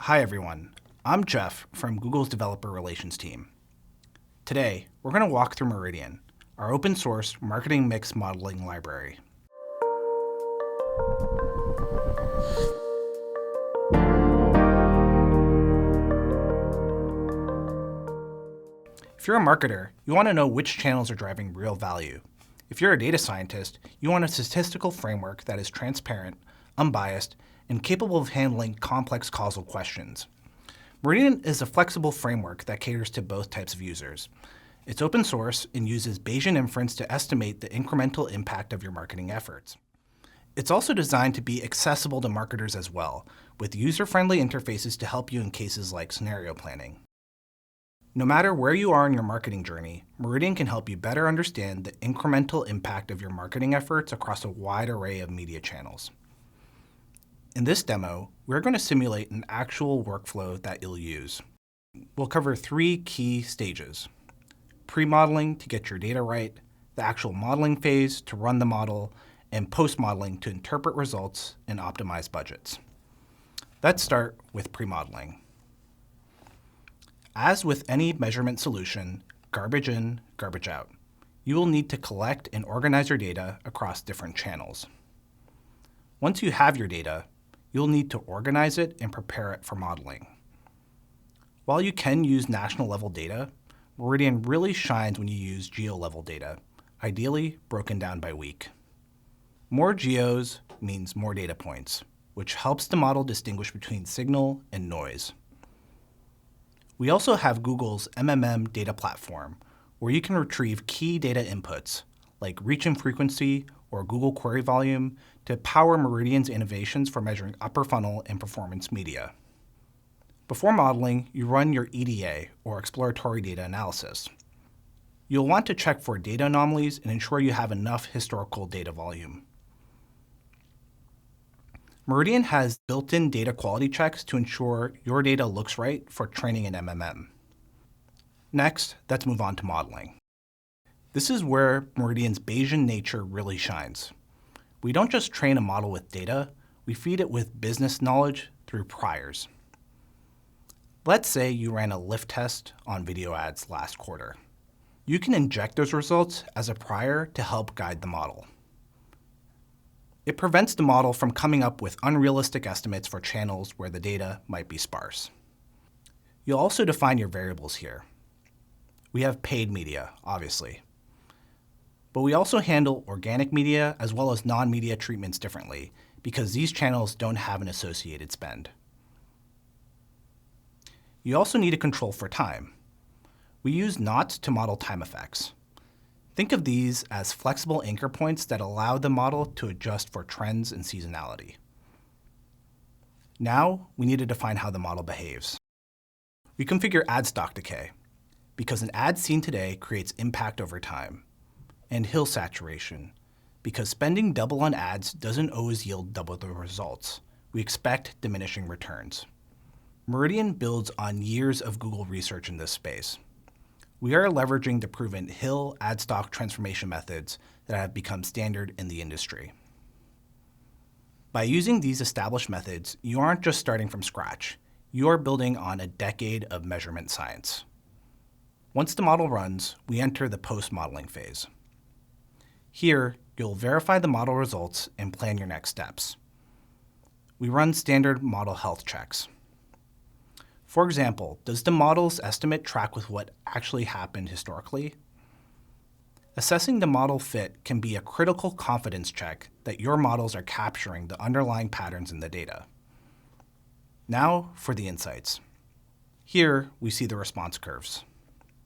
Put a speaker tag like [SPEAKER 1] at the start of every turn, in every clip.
[SPEAKER 1] Hi everyone, I'm Jeff from Google's Developer Relations team. Today, we're going to walk through Meridian, our open source marketing mix modeling library. If you're a marketer, you want to know which channels are driving real value. If you're a data scientist, you want a statistical framework that is transparent, unbiased, and capable of handling complex causal questions. Meridian is a flexible framework that caters to both types of users. It's open source and uses Bayesian inference to estimate the incremental impact of your marketing efforts. It's also designed to be accessible to marketers as well, with user-friendly interfaces to help you in cases like scenario planning. No matter where you are in your marketing journey, Meridian can help you better understand the incremental impact of your marketing efforts across a wide array of media channels. In this demo, we're going to simulate an actual workflow that you'll use. We'll cover 3 key stages: pre-modeling to get your data right, the actual modeling phase to run the model, and post-modeling to interpret results and optimize budgets. Let's start with pre-modeling. As with any measurement solution, garbage in, garbage out. You will need to collect and organize your data across different channels. Once you have your data, you'll need to organize it and prepare it for modeling. While you can use national-level data, Meridian really shines when you use geo-level data, ideally broken down by week. More geos means more data points, which helps the model distinguish between signal and noise. We also have Google's MMM data platform, where you can retrieve key data inputs, like reach and frequency or Google query volume, to power Meridian's innovations for measuring upper funnel and performance media. Before modeling, you run your EDA, or Exploratory Data Analysis. You'll want to check for data anomalies and ensure you have enough historical data volume. Meridian has built-in data quality checks to ensure your data looks right for training in MMM. Next, let's move on to modeling. This is where Meridian's Bayesian nature really shines. We don't just train a model with data, we feed it with business knowledge through priors. Let's say you ran a lift test on video ads last quarter. You can inject those results as a prior to help guide the model. It prevents the model from coming up with unrealistic estimates for channels where the data might be sparse. You'll also define your variables here. We have paid media, obviously. But we also handle organic media as well as non-media treatments differently, because these channels don't have an associated spend. You also need a control for time. We use knots to model time effects. Think of these as flexible anchor points that allow the model to adjust for trends and seasonality. Now, we need to define how the model behaves. We configure ad stock decay, because an ad seen today creates impact over time, and hill saturation, because spending double on ads doesn't always yield double the results. We expect diminishing returns. Meridian builds on years of Google research in this space. We are leveraging the proven hill ad stock transformation methods that have become standard in the industry. By using these established methods, you aren't just starting from scratch. You are building on a decade of measurement science. Once the model runs, we enter the post-modeling phase. Here, you'll verify the model results and plan your next steps. We run standard model health checks. For example, does the model's estimate track with what actually happened historically? Assessing the model fit can be a critical confidence check that your models are capturing the underlying patterns in the data. Now for the insights. Here, we see the response curves.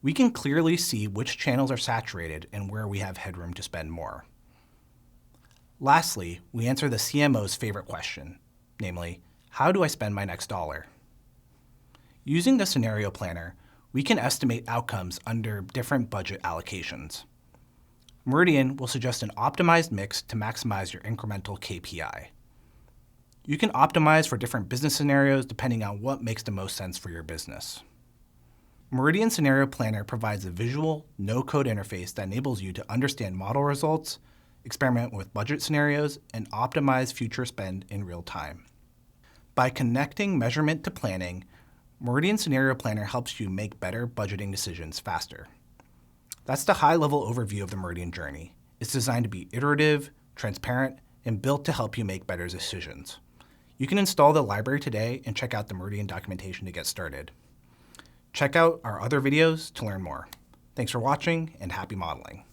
[SPEAKER 1] We can clearly see which channels are saturated and where we have headroom to spend more. Lastly, we answer the CMO's favorite question, namely, how do I spend my next dollar? Using the scenario planner, we can estimate outcomes under different budget allocations. Meridian will suggest an optimized mix to maximize your incremental KPI. You can optimize for different business scenarios depending on what makes the most sense for your business. Meridian Scenario Planner provides a visual, no-code interface that enables you to understand model results, experiment with budget scenarios, and optimize future spend in real time. By connecting measurement to planning, Meridian Scenario Planner helps you make better budgeting decisions faster. That's the high-level overview of the Meridian journey. It's designed to be iterative, transparent, and built to help you make better decisions. You can install the library today and check out the Meridian documentation to get started. Check out our other videos to learn more. Thanks for watching, and happy modeling.